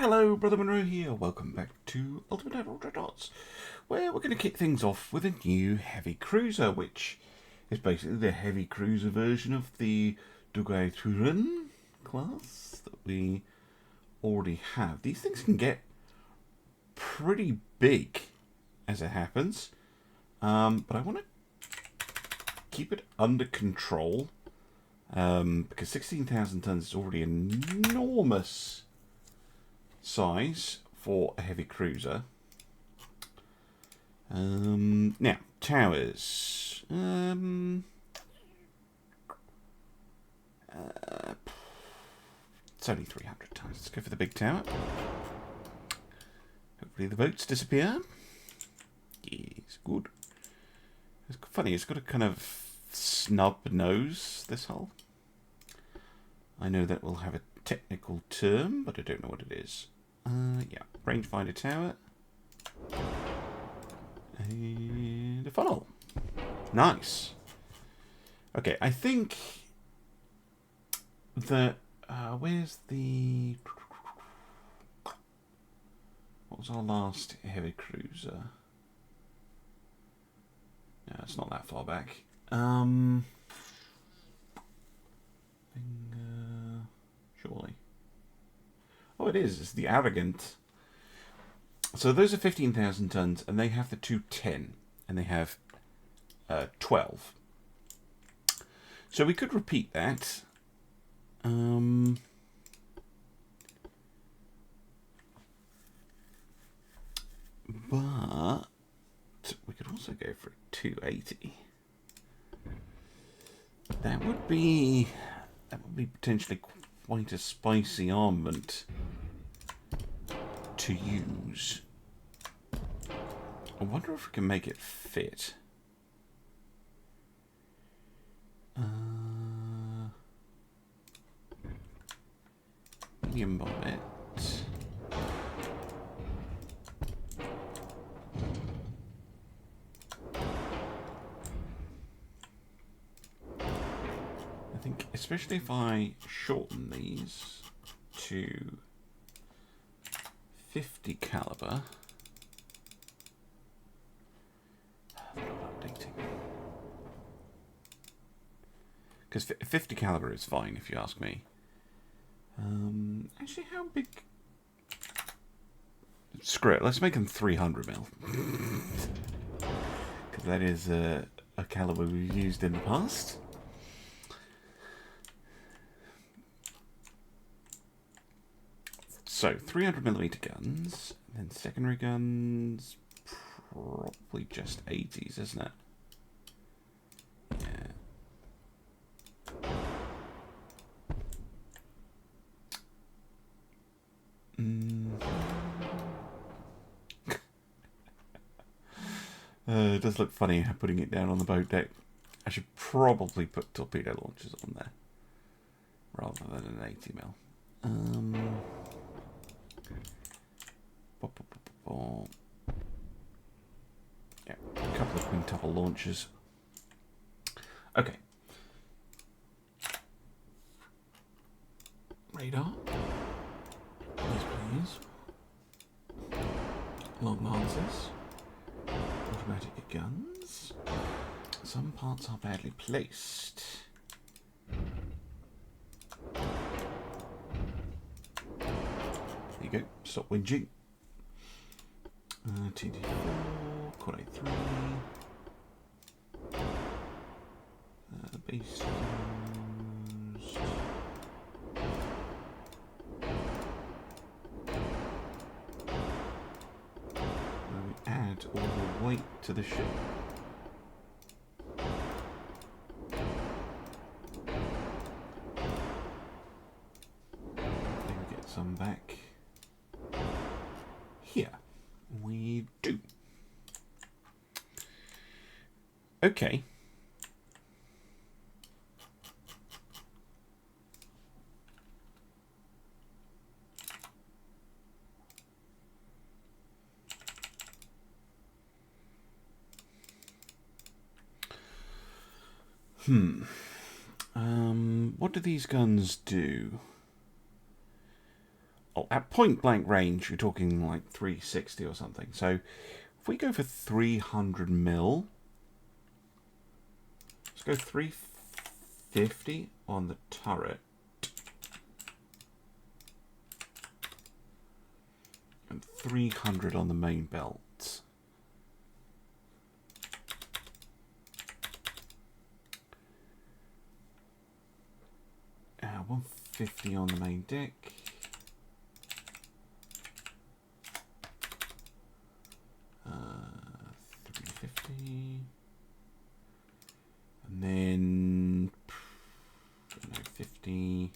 Hello, Brother Monroe here. Welcome back to Ultimate Naval Dreadnoughts, where we're going to kick things off with a new heavy cruiser, which is basically the heavy cruiser version of the Dongen class that we already have. These things can get pretty big as it happens, but I want to keep it under control because 16,000 tons is already an enormous size for a heavy cruiser. Now, towers. It's only 300 tons. Let's go for the big tower. Hopefully the boats disappear. Yes, good. It's funny, it's got a kind of snub nose, this hull. I know that will have a technical term, but I don't know what it is. Yeah, rangefinder tower. And a funnel. Nice. Okay, I think that... where's the... What was our last heavy cruiser? No, it's not that far back. Surely. Oh, it is. It's the Arrogant. So those are 15,000 tons, and they have the 210, and they have 12. So we could repeat that. But we could also go for a 280. That would be potentially quite a spicy armament to use. I wonder if we can make it fit. Medium bomb it. I think, especially if I shorten these to 50 caliber. They're not updating. Because 50 caliber is fine, if you ask me. Actually, how big? Screw it. Let's make them 300 mil. Because that is a caliber we've used in the past. So 300mm guns, and then secondary guns, probably just 80s, isn't it? Yeah. It does look funny putting it down on the boat deck. I should probably put torpedo launchers on there rather than an 80mm. Yeah, a couple of quintuple launchers. Okay. Radar. Yes, please. Long lances. Automatic guns. Some parts are badly placed. There you go. Stop whinging. TD4, Quad A3. Base. Where we add all the weight to the ship. Then we get some back here. We do. Okay. What do these guns do? at point blank range, you're talking like 360 or something. So if we go for 300 mil, let's go 350 on the turret. And 300 on the main belt. 150 on the main deck. Uh, 350. And then 50.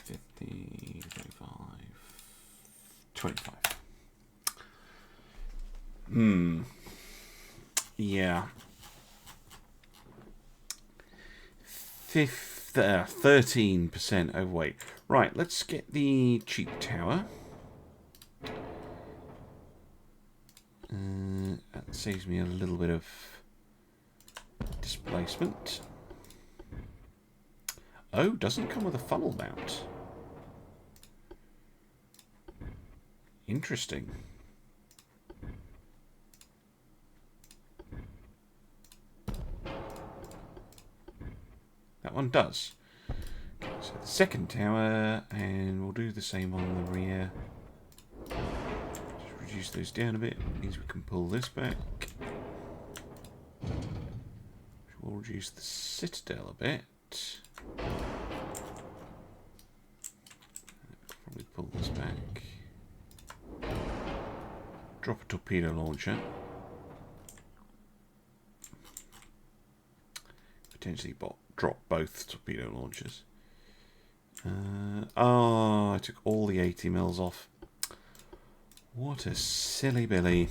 $50, 35, 25. Yeah. 13% overweight. Right, let's get the cheap tower. That saves me a little bit of displacement. Oh, doesn't come with a funnel mount. Interesting. That one does. Okay, so the second tower, and we'll do the same on the rear. Just reduce those down a bit. Means we can pull this back. We'll reduce the citadel a bit. Probably pull this back. Drop a torpedo launcher. Potentially drop both torpedo launchers. Oh, I took all the 80 mils off. What a silly Billy.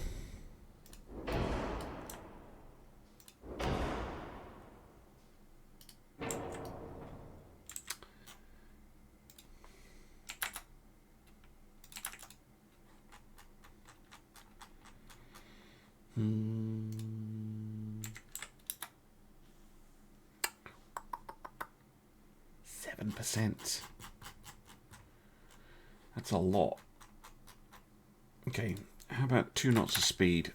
That's a lot. Okay, how about 2 knots of speed?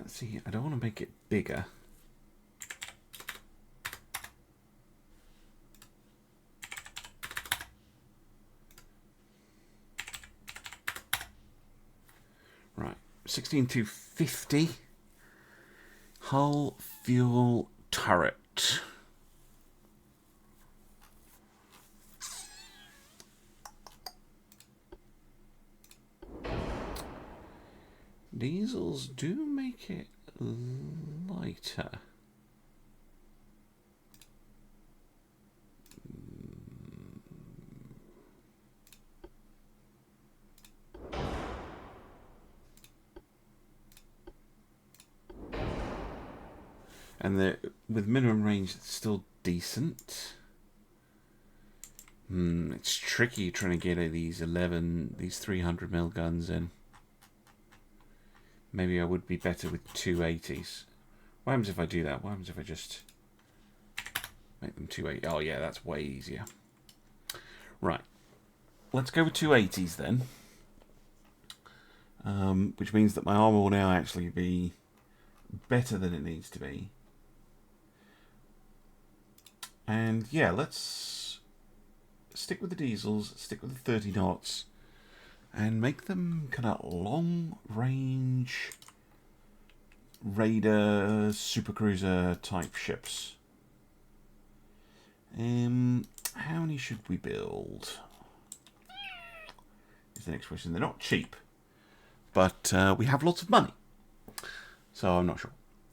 See, I don't want to make it bigger. Right, 16,250. Hull, fuel, turret. Diesels do make it lighter. And with minimum range, it's still decent. It's tricky trying to get these 300 mil guns in. Maybe I would be better with 280s. What happens if I do that? What happens if I just make them 280? Oh yeah, that's way easier. Right, let's go with 280s then. Which means that my armor will now actually be better than it needs to be. And yeah, let's stick with the diesels, stick with the 30 knots, and make them kind of long-range raider, supercruiser type ships. How many should we build? Is the next question. They're not cheap, but we have lots of money, so I'm not sure.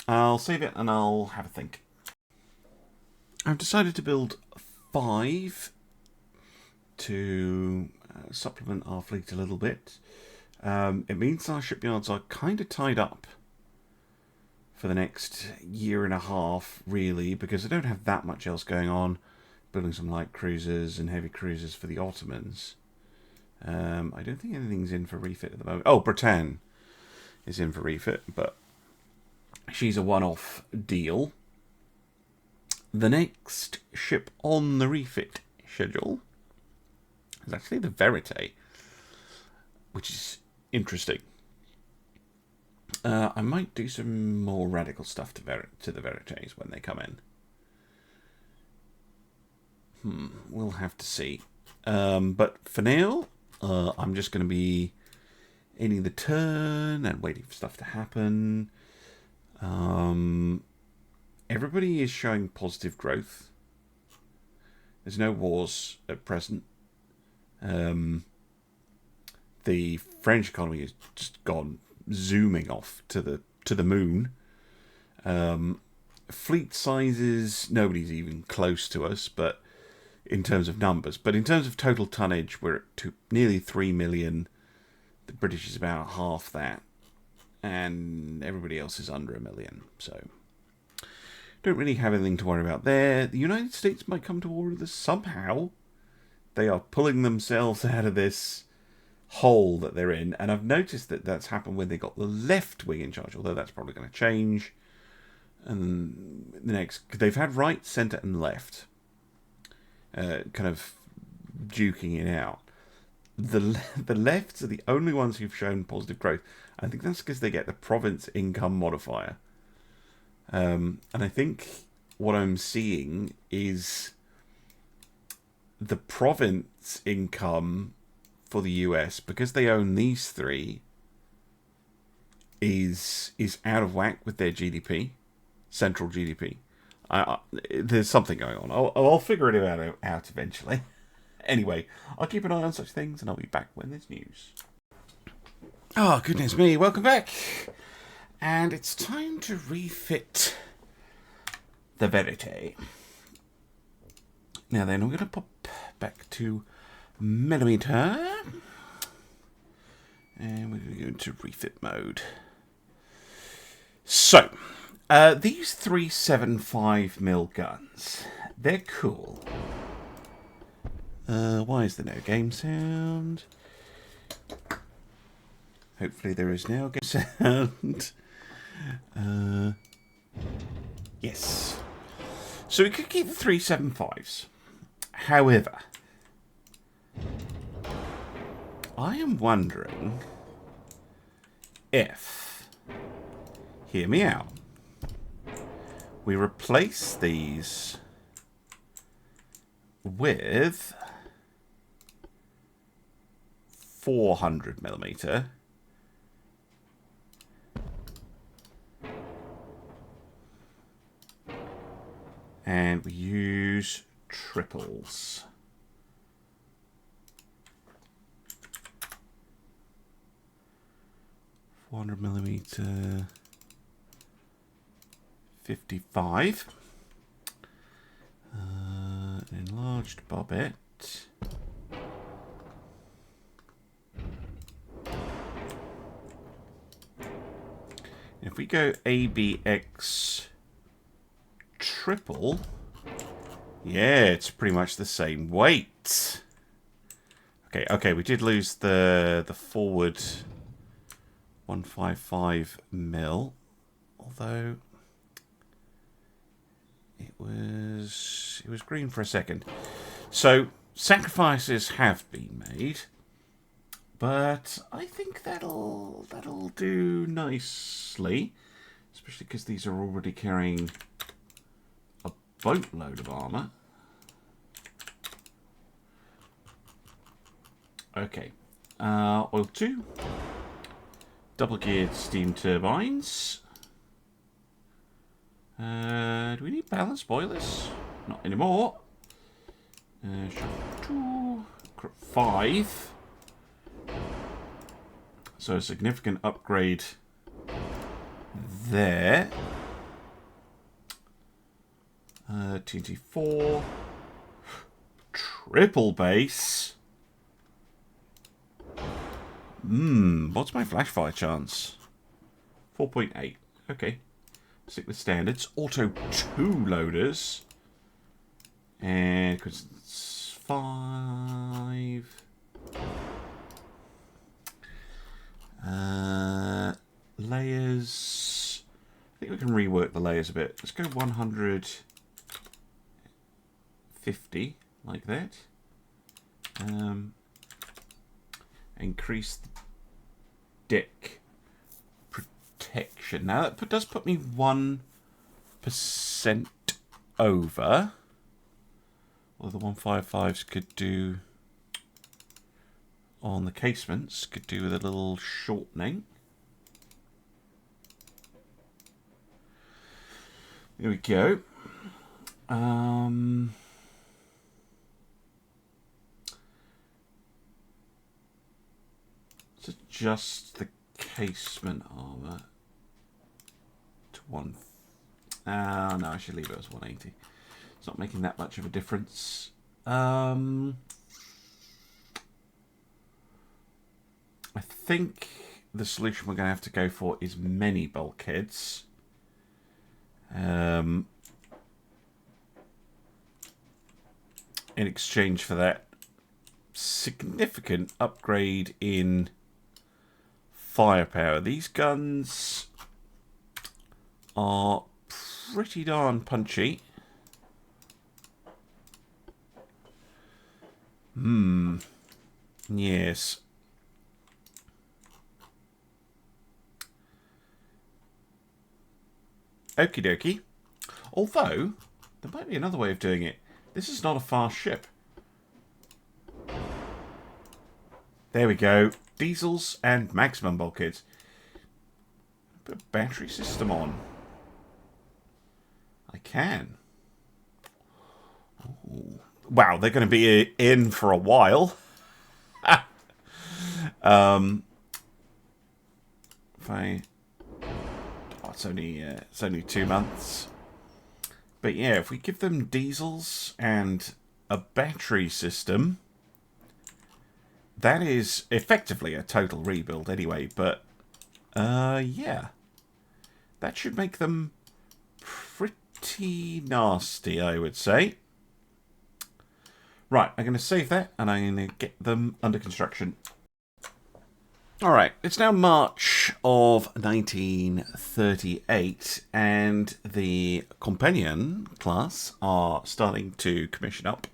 I'll save it and I'll have a think. I've decided to build 5 to supplement our fleet a little bit. It means our shipyards are kind of tied up for the next year and a half, really, because I don't have that much else going on. building some light cruisers and heavy cruisers for the Ottomans. I don't think anything's in for refit at the moment. Oh, Bretagne is in for refit, but she's a one-off deal. The next ship on the refit schedule is actually the Verite, which is interesting. I might do some more radical stuff to the Verites when they come in. We'll have to see. But for now, I'm just going to be ending the turn and waiting for stuff to happen. Everybody is showing positive growth. There's no wars at present. The French economy has just gone zooming off to the moon. Fleet sizes, nobody's even close to us, but in terms of numbers. But in terms of total tonnage, we're at nearly 3 million. The British is about half that. And everybody else is under 1 million. So, don't really have anything to worry about there. The United States might come to war with us somehow. They are pulling themselves out of this hole that they're in. And I've noticed that that's happened when they got the left wing in charge. Although that's probably going to change. And they've had right, centre and left. Kind of duking it out. The lefts are the only ones who've shown positive growth. I think that's because they get the province income modifier. And I think what I'm seeing is the province income for the US, because they own these three, is out of whack with their GDP, central GDP. There's something going on. I'll figure it out eventually. Anyway, I'll keep an eye on such things, and I'll be back when there's news. Oh, goodness me. Welcome back. And it's time to refit the Verite. Now then, I'm going to pop back to millimeter. And we're going to go into refit mode. So, these 375mm guns, they're cool. Why is there no game sound? Hopefully there is now game sound. Yes. So we could keep the 375s. However, I am wondering if, hear me out, we replace these with 400mm and we use triples. $400mm 55. Enlarged barbette. If we go ABX triple, yeah, it's pretty much the same weight. Okay, we did lose the forward 155mm, although it was green for a second. So sacrifices have been made, but I think that'll do nicely, especially because these are already carrying a boatload of armor. Okay, oil 2, double geared steam turbines. Do we need balanced boilers? Not anymore. Shogun 2, 5. So a significant upgrade there. TNT 4. Triple base. What's my flash fire chance? 4.8. Okay. Stick with standards. Auto 2 loaders. And because it's 5. Layers. I think we can rework the layers a bit. Let's go 150 like that. Increase the deck protection. Now that does put me 1% over. Well, the 155s could do on the casements, could do with a little shortening. There we go. Let's adjust the casement armor to 1. No, I should leave it as 180. It's not making that much of a difference. I think the solution we're going to have to go for is many bulkheads. In exchange for that significant upgrade in firepower. These guns are pretty darn punchy. Yes. Okie dokie. Although, there might be another way of doing it. This is not a fast ship. There we go. Diesels and maximum bulkheads. Put a battery system on. I can. Ooh. Wow, they're going to be in for a while. If I... Oh, it's only 2 months. But yeah, if we give them diesels and a battery system, that is effectively a total rebuild anyway. But yeah, that should make them pretty nasty, I would say. Right, I'm going to save that and I'm going to get them under construction. Alright, it's now March of 1938 and the Companion class are starting to commission up.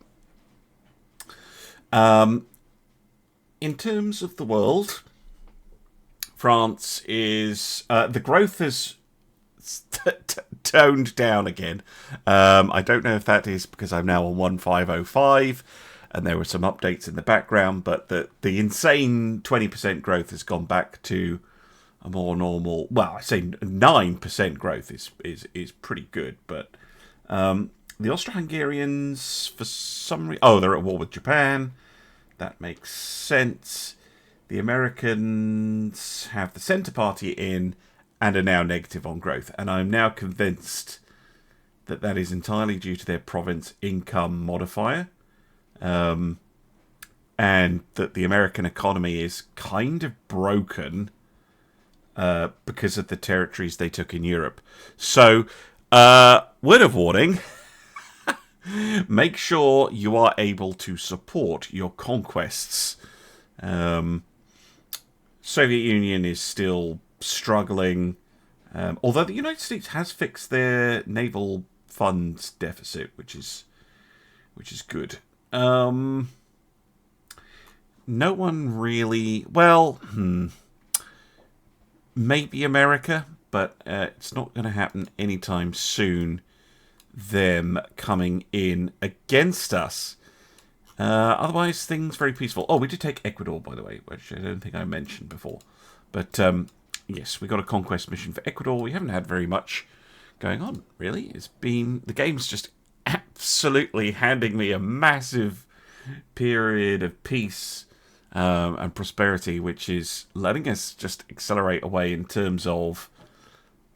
In terms of the world, France is... the growth has toned down again. I don't know if that is because I'm now on 1505 and there were some updates in the background, but the insane 20% growth has gone back to a more normal... Well, I say 9% growth is pretty good, but the Austro-Hungarians, for some reason... Oh, they're at war with Japan. That makes sense. The Americans have the Centre Party in and are now negative on growth. And I'm now convinced that that is entirely due to their province income modifier. And that the American economy is kind of broken because of the territories they took in Europe. So, word of warning, make sure you are able to support your conquests. Soviet Union is still struggling, although the United States has fixed their naval funds deficit, which is good. No one really... Well, maybe America, but it's not going to happen anytime soon, them coming in against us. Otherwise, things very peaceful. Oh, we did take Ecuador, by the way, which I don't think I mentioned before. But, yes, we got a conquest mission for Ecuador. We haven't had very much going on, really. It's been... The game's just absolutely handing me a massive period of peace and prosperity, which is letting us just accelerate away in terms of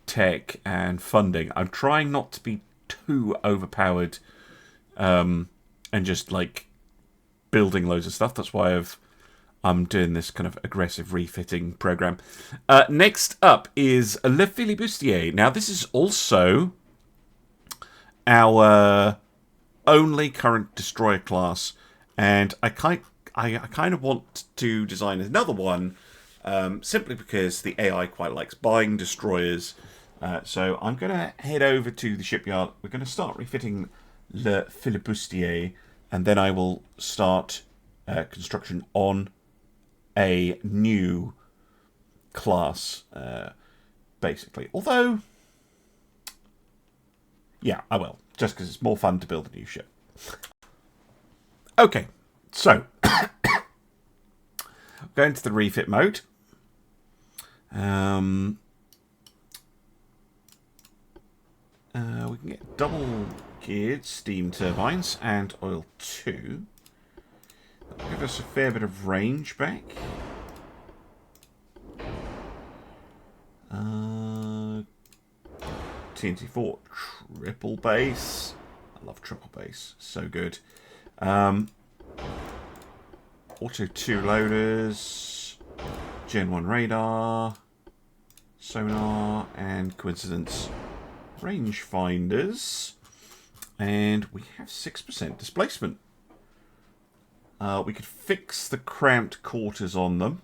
tech and funding. I'm trying not to be too overpowered and just, like, building loads of stuff. That's why I'm doing this kind of aggressive refitting program. Next up is Le Filibustier. Now, this is also our only current destroyer class, and I kind of want to design another one, simply because the AI quite likes buying destroyers. So I'm going to head over to the shipyard. We're going to start refitting Le Filibustier, and then I will start construction on a new class, basically. Although, yeah, I will, just because it's more fun to build a new ship. Okay, so going to the refit mode. We can get double geared steam turbines and oil 2. That'll give us a fair bit of range back. TNT4 triple base. I love triple base, so good. Auto 2 loaders, Gen 1 radar, sonar, and coincidence range finders. And we have 6% displacement. We could fix the cramped quarters on them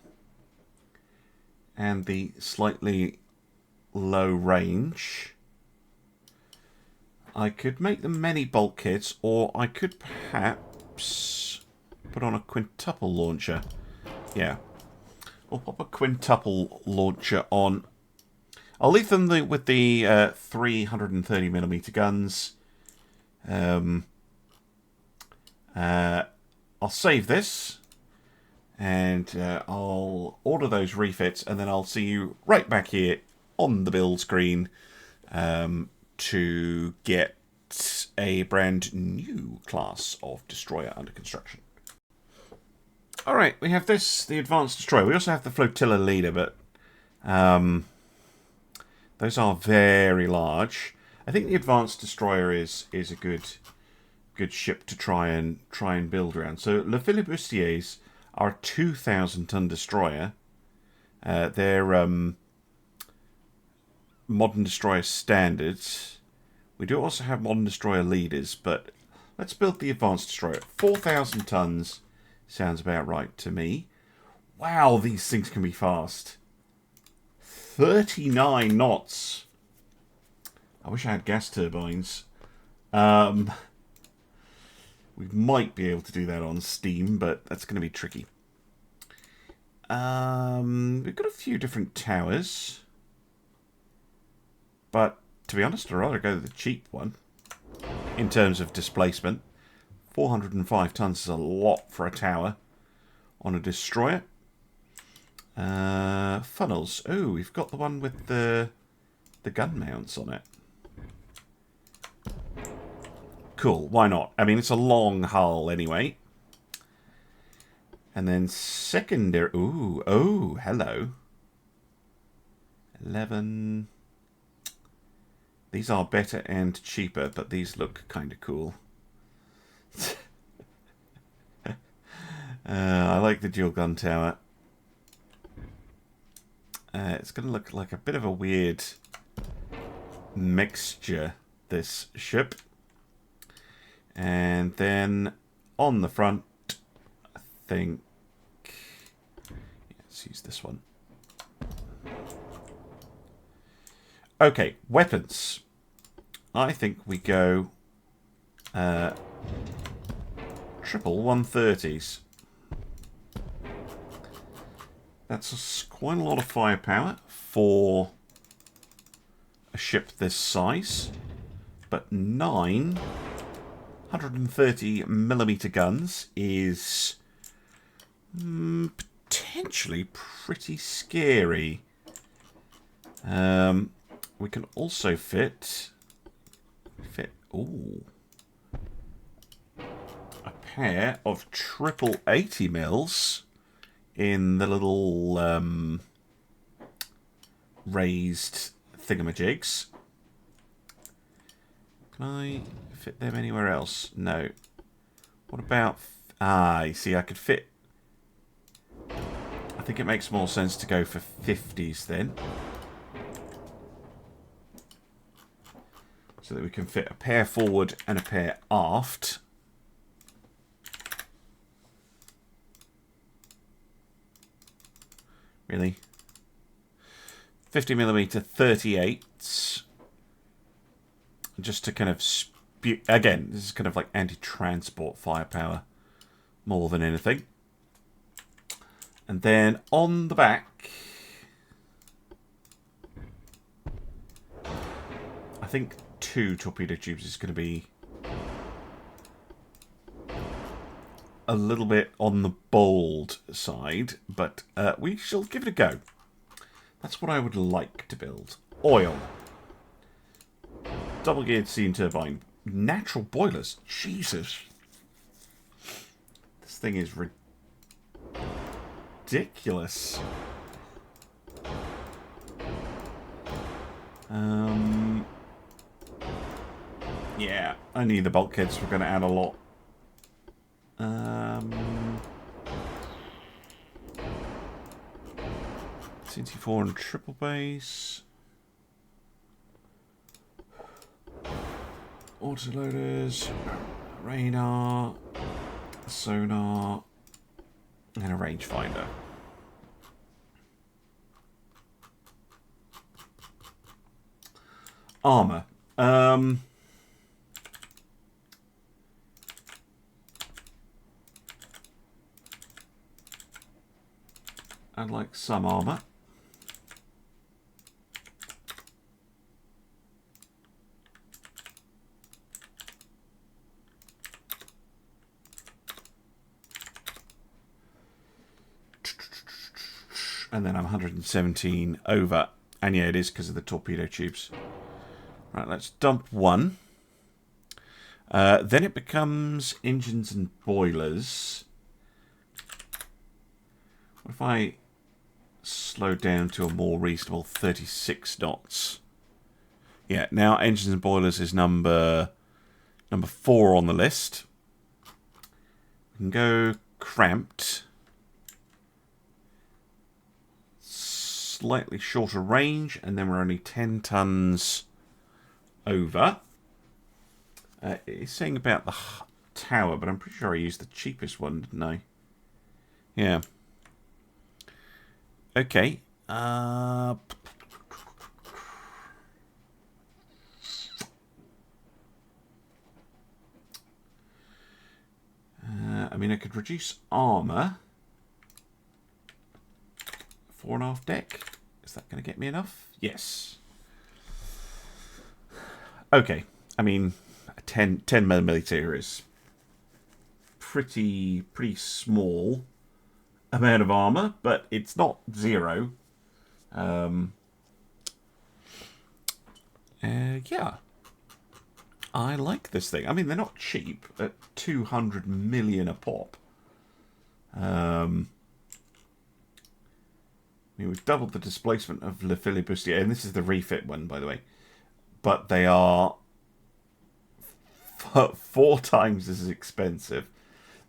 and the slightly low range. I could make them many bulkheads, or I could perhaps put on a quintuple launcher. Yeah, we'll pop a quintuple launcher on. I'll leave them with the 330mm guns. I'll save this, and I'll order those refits, and then I'll see you right back here on the build screen to get a brand new class of destroyer under construction. Alright, we have this, the advanced destroyer. We also have the flotilla leader, but those are very large. I think the advanced destroyer is a good ship to try and build around. So Le Filibustiers are a 2,000-ton destroyer. They're modern destroyer standards. We do also have modern destroyer leaders, but let's build the advanced destroyer. 4,000 tons sounds about right to me. Wow, these things can be fast. 39 knots. I wish I had gas turbines. We might be able to do that on steam, but that's going to be tricky. We've got a few different towers. But, to be honest, I'd rather go with the cheap one. In terms of displacement. 405 tons is a lot for a tower on a destroyer. Funnels. Oh, we've got the one with the gun mounts on it. Cool, why not? I mean, it's a long hull anyway. And then secondary... Ooh, oh, hello. 11... These are better and cheaper, but these look kind of cool. I like the dual gun tower. It's going to look like a bit of a weird mixture, this ship. And then on the front, I think... Let's use this one. Okay, weapons. I think we go triple 130s. That's quite a lot of firepower for a ship this size. But 9 130mm guns is potentially pretty scary. We can also fit a pair of triple 80mm in the little raised thingamajigs. Can I fit them anywhere else? No. What about... you see, I could fit... I think it makes more sense to go for 50s then. So so that we can fit a pair forward and a pair aft. Really? 50mm 38s. Just to kind of spew... Again, this is kind of like anti-transport firepower more than anything. And then on the back, I think 2 torpedo tubes is going to be a little bit on the bold side, but we shall give it a go. That's what I would like to build. Oil. Double geared steam turbine. Natural boilers. Jesus. This thing is ridiculous. Yeah, I need the bulkheads. We're going to add a lot. CT4 and triple base. Autoloaders, radar, sonar, and a rangefinder. Armor. I'd like some armor. And then I'm 117 over. And yeah, it is because of the torpedo tubes. Right, let's dump one. Then it becomes engines and boilers. What if I slow down to a more reasonable 36 knots? Yeah, now engines and boilers is number 4 on the list. We can go cramped. Slightly shorter range, and then we're only 10 tons over. It's saying about the tower, but I'm pretty sure I used the cheapest one, didn't I? Yeah. Okay. I mean, I could reduce armor. 4.5 deck. Is that going to get me enough? Yes. Okay. I mean, 10mm is pretty small amount of armor, but it's not 0. Yeah. I like this thing. I mean, they're not cheap at 200 million a pop. I mean, we've doubled the displacement of Le Filibustier, and this is the refit one, by the way. But they are 4 times as expensive.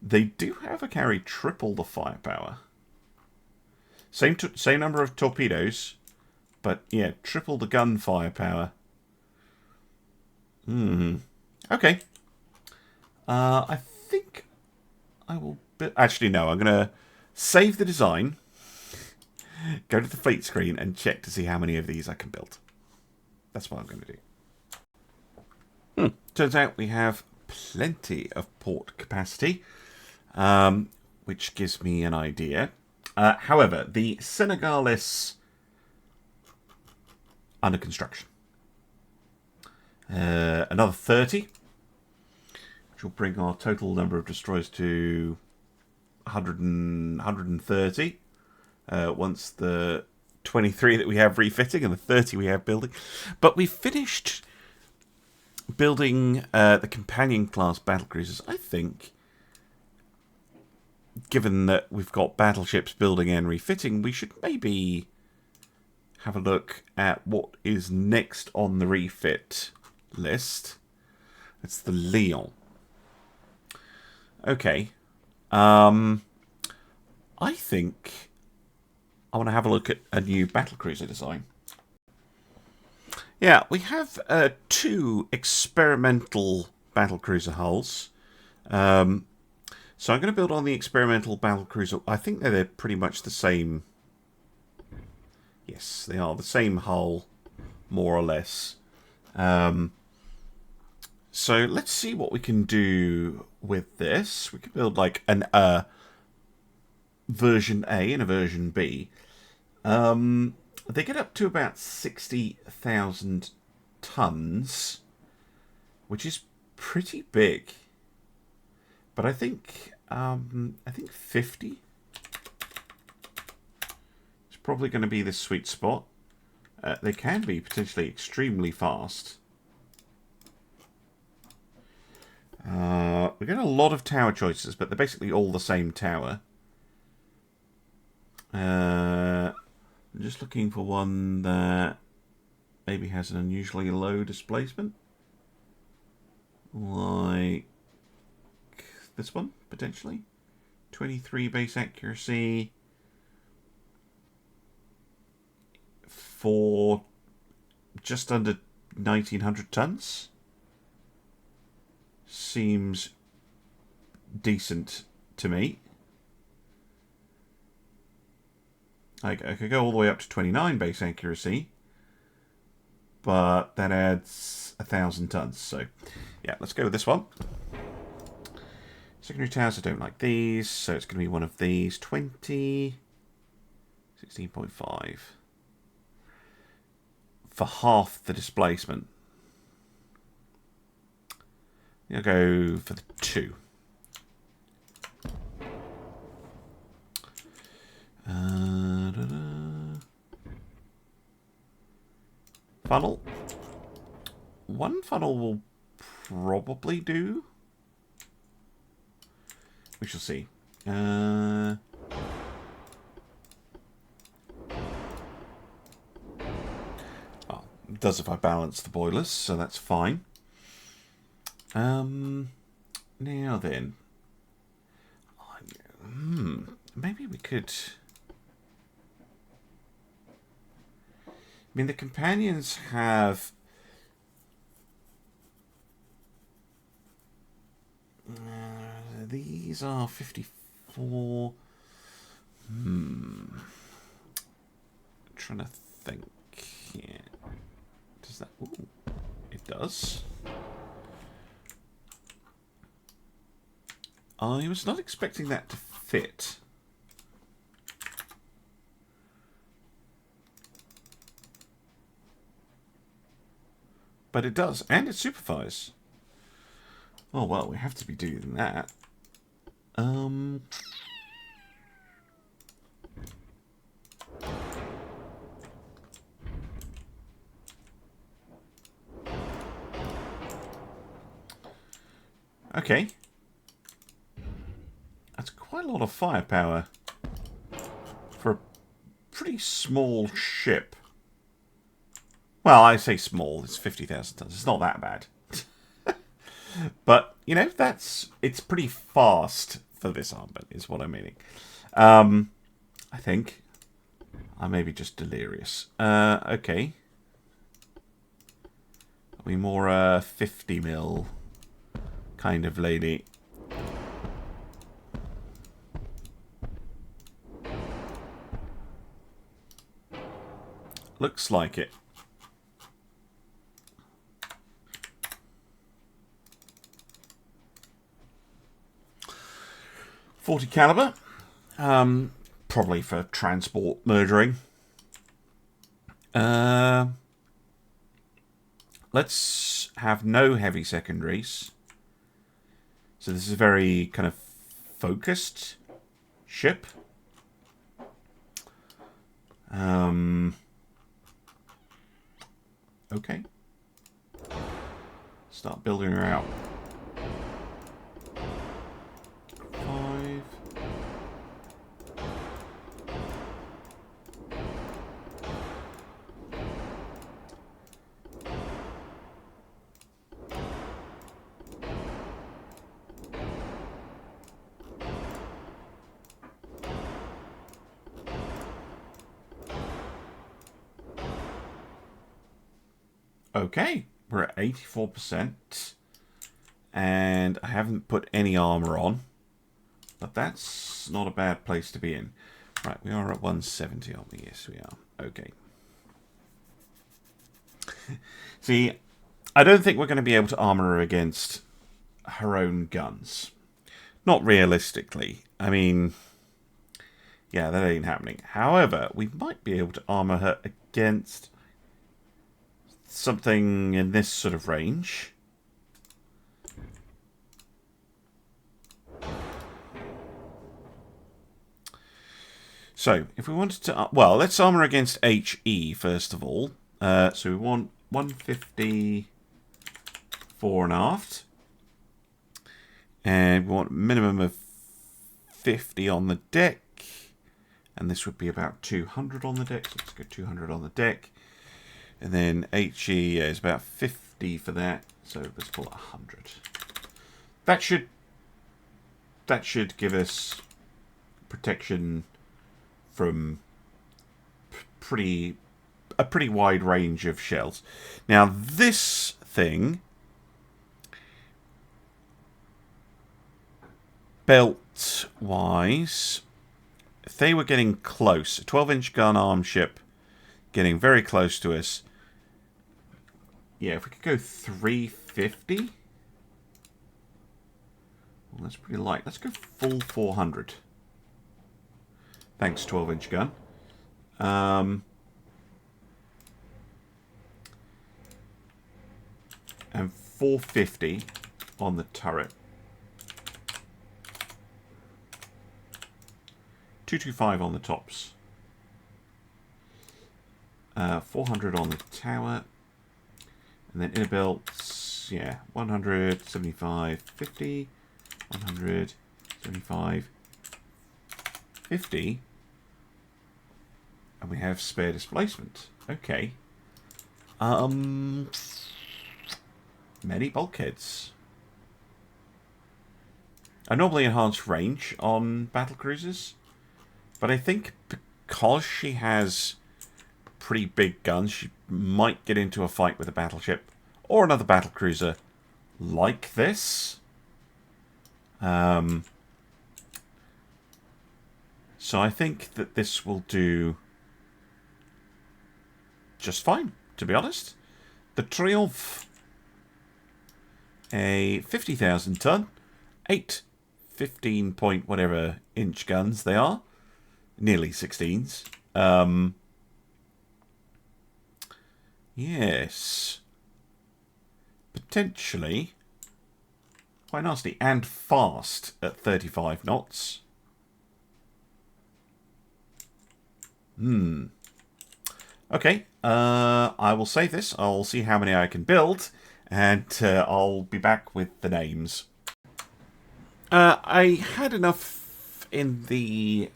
They do, however, carry triple the firepower. Same number of torpedoes, but yeah, triple the gun firepower. Okay. I think I will... Actually, no, I'm going to save the design, go to the fleet screen, and check to see how many of these I can build. That's what I'm going to do. Turns out we have plenty of port capacity, which gives me an idea. However, the Senegalese under construction. Another 30, which will bring our total number of destroyers to 130. Once the 23 that we have refitting and the 30 we have building. But we've finished building the companion class battlecruisers. I think, given that we've got battleships building and refitting, we should maybe have a look at what is next on the refit list. It's the Leon. Okay. I think I want to have a look at a new battlecruiser design. Yeah, we have 2 experimental battlecruiser hulls. So I'm going to build on the experimental battlecruiser. I think they're pretty much the same. Yes, they are the same hull, more or less. So let's see what we can do with this. We could build like an version A and a version B. They get up to about 60,000 tons, which is pretty big. But I think 50 is probably going to be the sweet spot. They can be potentially extremely fast. We get a lot of tower choices, but they're basically all the same tower. I'm just looking for one that maybe has an unusually low displacement. Like this one, potentially. 23 base accuracy. For just under 1,900 tons. Seems decent to me. I could go all the way up to 29 base accuracy, but that adds 1,000 tons. So, yeah, let's go with this one. Secondary towers, I don't like these, so it's going to be one of these. 20, 16.5 for half the displacement. I'll go for the 2. Funnel. 1 funnel will probably do. We shall see. Oh, it does if I balance the boilers, so that's fine. Now then, maybe we could. I mean, the companions have. These are 54. Trying to think here. Does that? Ooh, it does. I was not expecting that to fit. But it does, and it superfires. Oh well, we have to be doing that. Okay. That's quite a lot of firepower for a pretty small ship. Well, I say small, it's 50,000 tons. It's not that bad. But, you know, it's pretty fast for this armament, is what I'm meaning. I think. I may be just delirious. Okay. Are we more 50 mil kind of lady? Looks like it. .40 caliber, probably for transport murdering. Let's have no heavy secondaries. So this is a very kind of focused ship. Okay. Start building her out. 5. Okay, we're at 84%. And I haven't put any armour on. But that's not a bad place to be in. Right, we are at 170, aren't we? Yes, we are. Okay. See, I don't think we're going to be able to armour her against her own guns. Not realistically. I mean, yeah, that ain't happening. However, we might be able to armour her against something in this sort of range. So, if we wanted to... well, let's armour against HE, first of all. So we want 150 fore and aft. And we want a minimum of 50 on the deck. And this would be about 200 on the deck. So let's go 200 on the deck. And then HE is about 50 for that. So let's call it 100. That should give us protection from a pretty wide range of shells. Now this thing, belt wise, if they were getting close, a 12-inch gun arm ship getting very close to us, yeah, if we could go 350, well, that's pretty light. Let's go full 400. Thanks, 12-inch gun. And 450 on the turret. 225 on the tops. 400 on the tower. And then inner belts, yeah, 100, 75, 50, 100, 75, 50. And we have spare displacement. Okay. Many bulkheads. I normally enhance range on battle cruisers, but I think because she has pretty big guns, she might get into a fight with a battleship or another battle cruiser like this. So I think that this will do just fine, to be honest. The Triomphe, a 50,000 ton, 8 15 point whatever inch guns they are, nearly 16s. Yes, potentially quite nasty and fast at 35 knots. Okay, I will save this. I'll see how many I can build, and I'll be back with the names. I had enough in the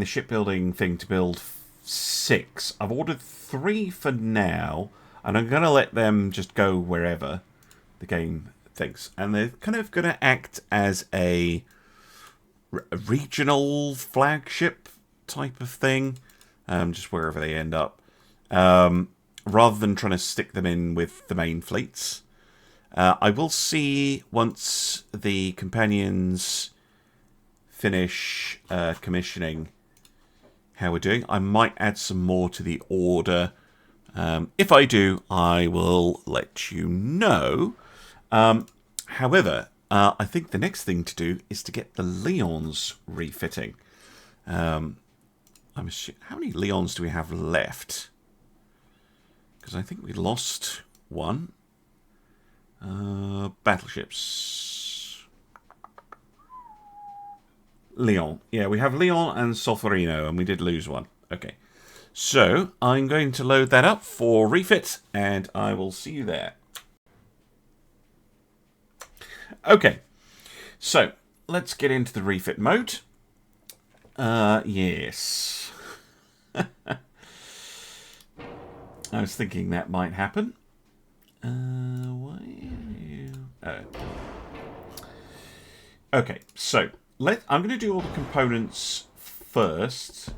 shipbuilding thing to build 6. I've ordered 3 for now, and I'm going to let them just go wherever the game thinks. And they're kind of going to act as a regional flagship type of thing, just wherever they end up, rather than trying to stick them in with the main fleets. I will see once the companions finish commissioning how we're doing. I might add some more to the order. If I do, I will let you know. However, I think the next thing to do is to get the Leons refitting. How many Leons do we have left? Because I think we lost one. Battleships. Leon. Yeah, we have Leon and Solferino, and we did lose one. Okay. So, I'm going to load that up for refit, and I will see you there. Okay. So, let's get into the refit mode. Yes. I was thinking that might happen. Why are you... Okay, so I'm going to do all the components first.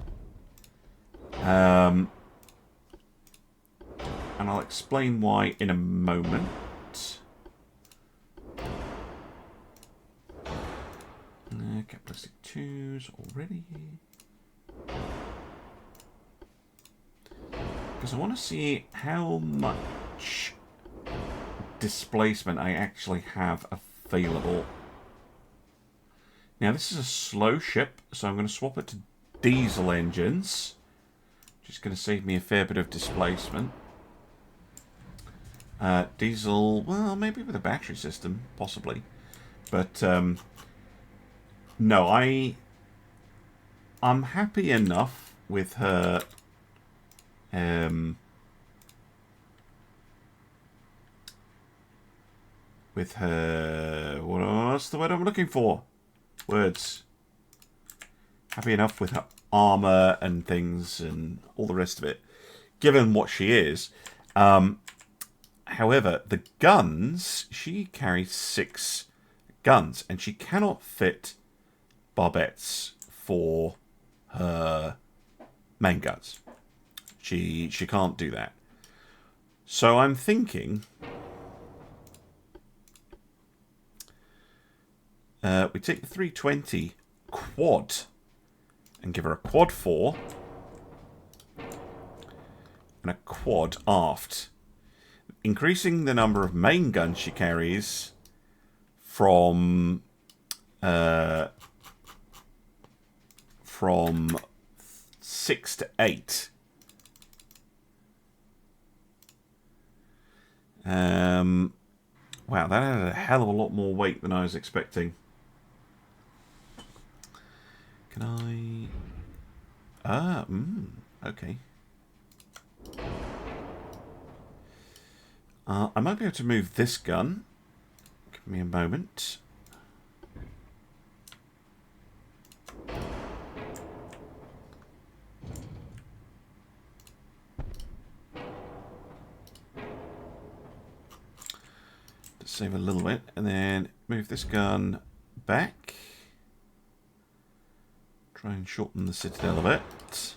and I'll explain why in a moment. Capitalistic 2s already. Because I want to see how much displacement I actually have available. Now this is a slow ship, so I'm going to swap it to diesel engines. Which is going to save me a fair bit of displacement. Diesel, well, maybe with a battery system, possibly. But, no, I'm happy enough with her, what's the word I'm looking for? Words. Happy enough with her armor and things and all the rest of it, given what she is. However, the guns, she carries 6 guns, and she cannot fit barbettes for her main guns. She can't do that. So I'm thinking we take the 320 quad and give her a quad 4 and a quad aft, increasing the number of main guns she carries from 6 to 8. Wow, that had a hell of a lot more weight than I was expecting. Can I... okay. I might be able to move this gun. Give me a moment. To save a little bit, and then move this gun back. Try and shorten the citadel a bit.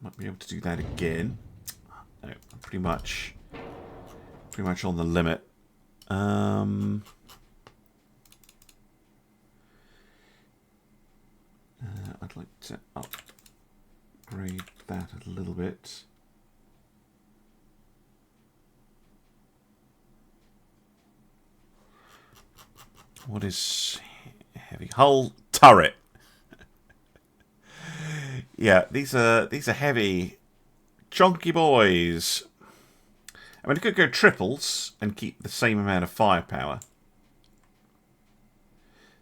Might be able to do that again. No, I'm pretty much on the limit. I'd like to upgrade that a little bit. What is heavy hull turret? Yeah, these are heavy, chunky boys. I mean, I could go triples and keep the same amount of firepower.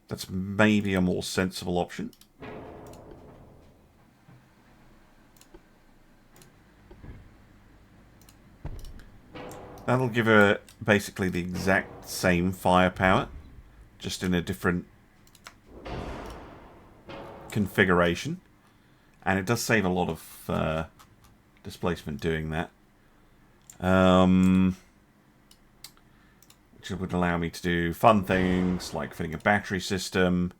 That's maybe a more sensible option. That'll give her basically the exact same firepower, just in a different configuration. And it does save a lot of displacement doing that. Which would allow me to do fun things like fitting a battery system,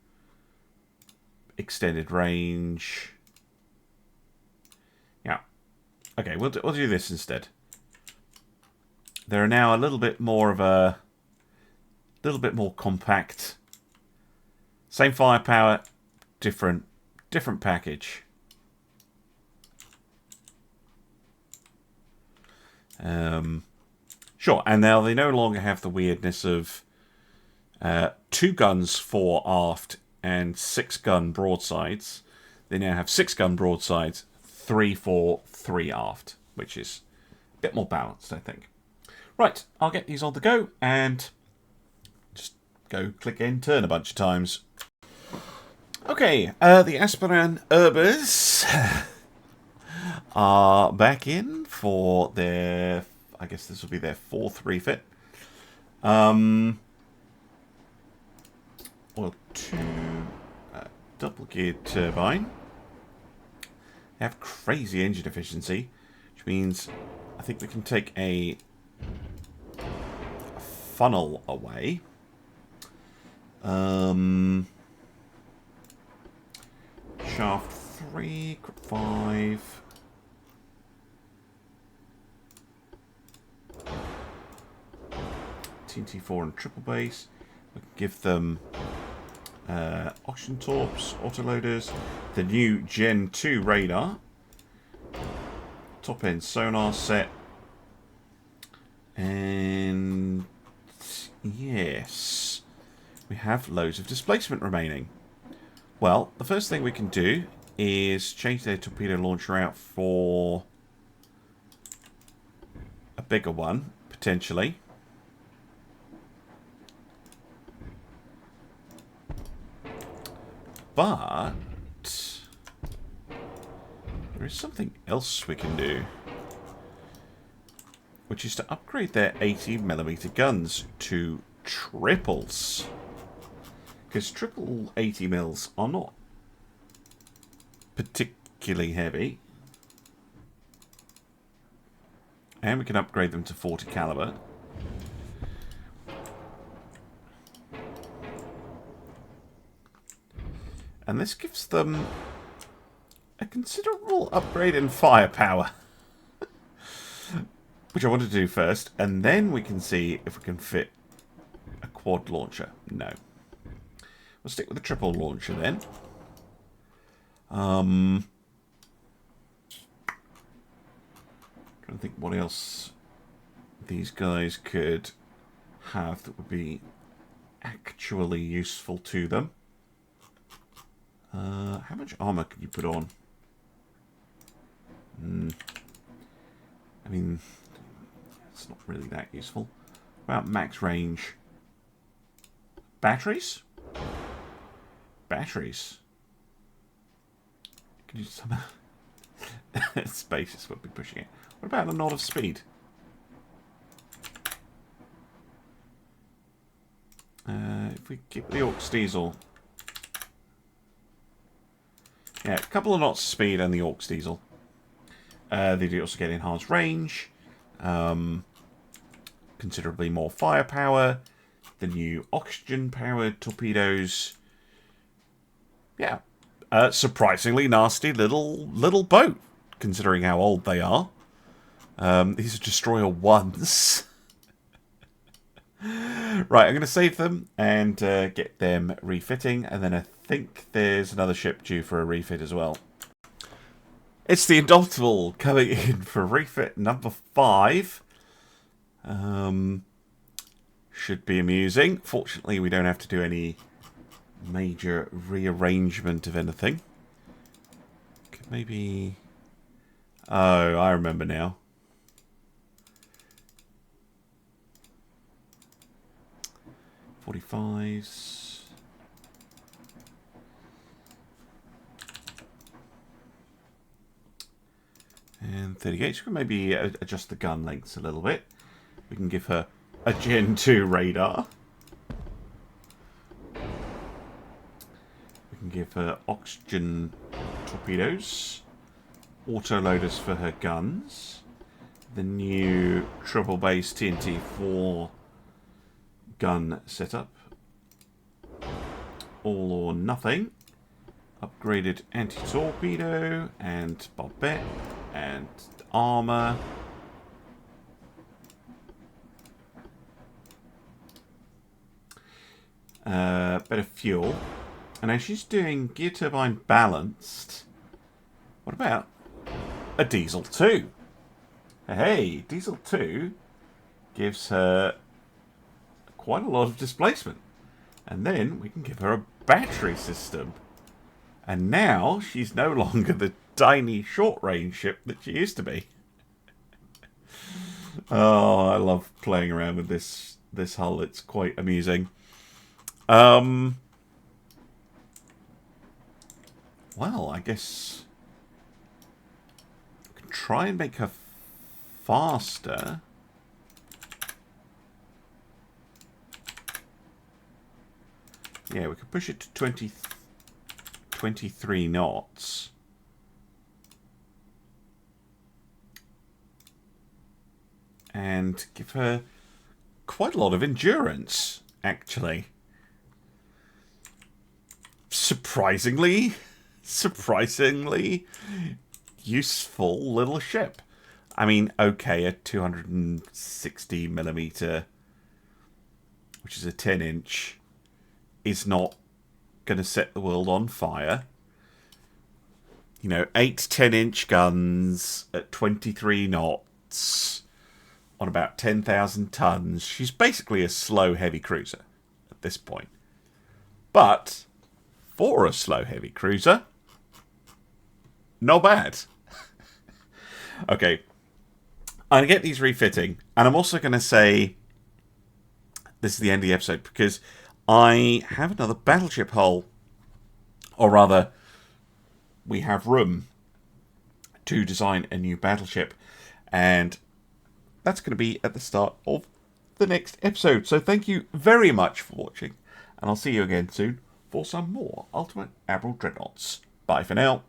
extended range. Yeah. Okay, we'll do this instead. They're now a little bit more compact. Same firepower, different package. Sure, and now they no longer have the weirdness of 2 guns fore aft and 6 gun broadsides. They now have 6 gun broadsides, 3 fore, 3 aft, which is a bit more balanced, I think. Right, I'll get these on the go and just go click end turn a bunch of times. Okay, the Aspiran Urbers are back in for their, I guess this will be their 4th refit. Oil 2 double geared turbine. They have crazy engine efficiency, which means I think we can take a funnel away. Shaft 3, 5. TNT4 and triple base. We can give them oxygen torps, autoloaders, the new Gen 2 radar, top end sonar set, and yes, we have loads of displacement remaining. Well, the first thing we can do is change their torpedo launcher out for a bigger one, potentially. But there is something else we can do, which is to upgrade their 80mm guns to triples. Because triple 80mm are not particularly heavy. And we can upgrade them to 40 caliber. And this gives them a considerable upgrade in firepower. Which I want to do first. And then we can see if we can fit a quad launcher. No. We'll stick with the triple launcher then. Trying to think what else these guys could have that would be actually useful to them. How much armor can you put on? I mean, it's not really that useful. What about max range? Batteries? Batteries. Can you somehow... Space is what we're pushing it. What about a knot of speed? If we keep the Orcs diesel... Yeah, a couple of knots of speed and the Orcs diesel. They do also get enhanced range. Considerably more firepower. The new oxygen-powered torpedoes. Yeah. Surprisingly nasty little boat, considering how old they are. These are Destroyer 1s. Right, I'm going to save them and get them refitting, and then I think there's another ship due for a refit as well. It's the Indomitable coming in for refit number 5. Should be amusing. Fortunately, we don't have to do any major rearrangement of anything. Could maybe... Oh, I remember now. .45s. And 38. So we can maybe adjust the gun lengths a little bit. We can give her a Gen 2 radar. We can give her oxygen torpedoes. Autoloaders for her guns. The new triple base TNT4 gun setup. All or nothing. Upgraded anti-torpedo and barbette and armor. Better fuel. And now she's doing gear turbine balanced. What about a diesel 2? Hey, diesel 2 gives her quite a lot of displacement. And then we can give her a battery system. And now she's no longer the tiny short-range ship that she used to be. Oh, I love playing around with this hull. It's quite amusing. Well, I guess we can try and make her faster. Yeah, we could push it to 23 knots. And give her quite a lot of endurance, actually. Surprisingly useful little ship. I mean, okay, a 260mm which is a 10-inch, is not going to set the world on fire. 8 10-inch guns at 23 knots on about 10,000 tons. She's basically a slow heavy cruiser at this point. But for a slow heavy cruiser, not bad. Okay, I'm going to get these refitting, and I'm also going to say this is the end of the episode because I have another battleship hull, or rather, we have room to design a new battleship, and that's going to be at the start of the next episode. So thank you very much for watching, and I'll see you again soon for some more Ultimate Admiral Dreadnoughts. Bye for now.